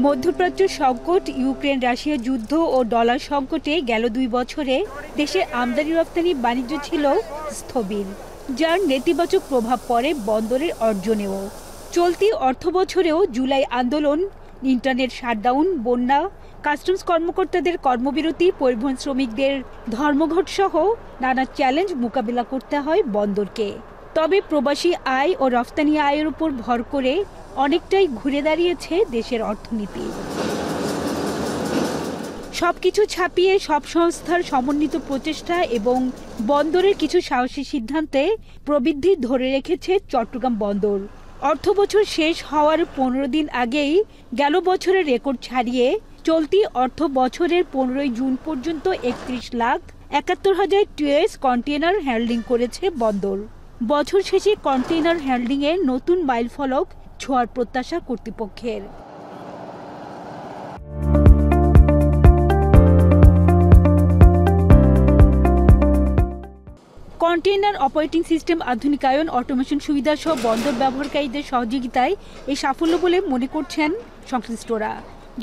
মধ্যপ্রাচ্য সংকট, Ukraine Russia যুদ্ধ ও ডলার সংকটে গেল 2 বছরে দেশের আমদানি রপ্তানি বাণিজ্য ছিল স্থবির, যার নেতিবাচক প্রভাব পড়ে বন্দরের অর্জনেও। চলতি অর্থবছরেও জুলাই আন্দোলন, ইন্টারনেট শাটডাউন, বন্যা, কাস্টমস কর্মকর্তাদের কর্মবিরতি, পরিবহন শ্রমিকদের ধর্মঘট সহ নানা চ্যালেঞ্জ মোকাবিলা করতে হয় বন্দরকে। তবে প্রবাসী আয় ও রফতানি আয়ের উপর ভর করে অনেকটাই ঘুরে দাঁড়িয়েছে দেশের অর্থনীতি। সবকিছু ছাপিয়ে সব সংস্থার সমন্বিত প্রচেষ্টা এবং বন্দরের কিছু সাহসী সিদ্ধান্তে প্রবৃদ্ধি ধরে রেখেছে চট্টগ্রাম বন্দর। অর্থবছর শেষ হওয়ার 15 দিন আগেই গেল বছরের রেকর্ড ছাড়িয়ে চলতি অর্থ বছরের 15 জুন পর্যন্ত 31,71,000 টিএস কন্টেইনার হ্যান্ডলিং করেছে বন্দর। বছর শেষে কন্টেইনার হ্যান্ডলিংয়ে নতুন মাইলফলক ছোঁয়ার প্রত্যাশা কর্তৃপক্ষের। কন্টেইনার অপারেটিং সিস্টেম আধুনিকায়ন, অটোমেশন সুবিধা সহ বন্দর ব্যবহারকারীদের সহযোগিতায় এই সাফল্য বলে মনে করছেন সংশ্লিষ্টরা।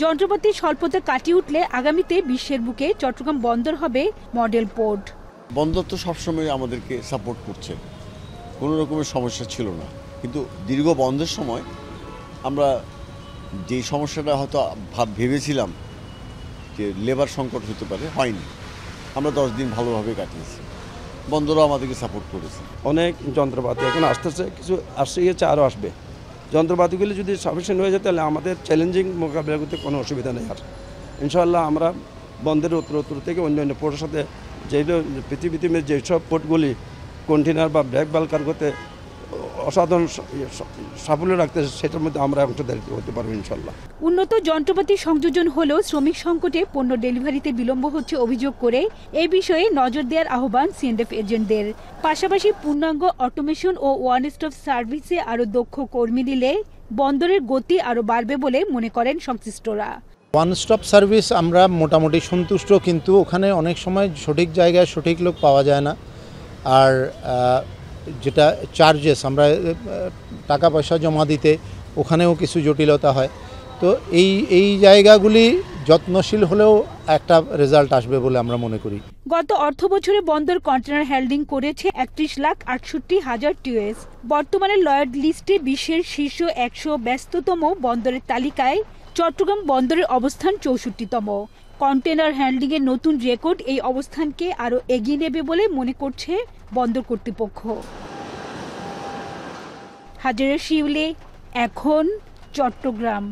যন্ত্রপাতির স্বল্পতা কাটিয়ে উঠলে আগামীতে বিশ্বের বুকে চট্টগ্রাম বন্দর হবে মডেল পোর্ট। বন্দর তো সবসময় আমাদেরকে সাপোর্ট করছে, কোনো রকমের সমস্যা ছিল না, কিন্তু দীর্ঘ বন্ধের সময় আমরা যেই সমস্যাটা হয়তো ভেবেছিলাম যে লেবার সংকট হতে পারে, হয়নি। আমরা 10 দিন ভালোভাবে কাটিয়েছি, বন্দরও আমাদেরকে সাপোর্ট করেছে। অনেক যন্ত্রপাতি এখন আসতেছে, কিছু আসছে গিয়েছে, আরও আসবে। যন্ত্রপাতিগুলি যদি সাফিসিয়েন্ট হয়ে যায় তাহলে আমাদের চ্যালেঞ্জিং মোকাবিলা করতে কোনো অসুবিধা নেই। আর ইনশাআল্লাহ আমরা বন্দরের উত্তর থেকে অন্যান্য পোর্টের সাথে যেগুলো পৃথিবীতে যেসব পোর্টগুলি কন্টেনার বা ব্যাগ বাল্ক কার্গোতে অসাধারণ সাফল্য রাখতে, সেটার মধ্যে আমরা অংশীদারিত্ব হতে পারবো ইনশাল্লাহ। উন্নত যন্ত্রপাতি সংযোজন হলেও শ্রমিক সংকটে পণ্য ডেলিভারিতে বিলম্ব হচ্ছে অভিযোগ করে এই বিষয়ে নজর দেওয়ার আহ্বান সিএনএফ এজেন্টদের। পাশাপাশি পূর্ণাঙ্গ অটোমেশন ও ওয়ান স্টপ সার্ভিসে আরও দক্ষ কর্মী দিলে বন্দরের গতি আরও বাড়বে বলে মনে করেন সংশ্লিষ্টরা। ওয়ান স্টপ সার্ভিস আমরা মোটামুটি সন্তুষ্ট, কিন্তু ওখানে অনেক সময় সঠিক জায়গায় সঠিক লোক পাওয়া যায় না। আর যেটা চার্জেস, আমরা টাকা পয়সা জমা দিতে ওখানেও কিছু জটিলতা হয়। তো এই জায়গাগুলি যত্নশীল হলেও একটা রেজাল্ট আসবে বলে আমরা মনে করি। গত অর্থ বছরে বন্দর কন্টেনার হ্যান্ডলিং করেছে 31,68,000 টিএস। বর্তমানে লয়েড লিস্টে বিশ্বের শীর্ষ 100 ব্যস্ততম বন্দরের তালিকায় চট্টগ্রাম বন্দরের অবস্থান 64তম। কন্টেনার হ্যান্ডলিংয়ের নতুন রেকর্ড এই অবস্থানকে আরও এগিয়ে নেবে বলে মনে করছে বন্দর কর্তৃপক্ষ। হাজারে শিউলি, এখন চট্টগ্রাম।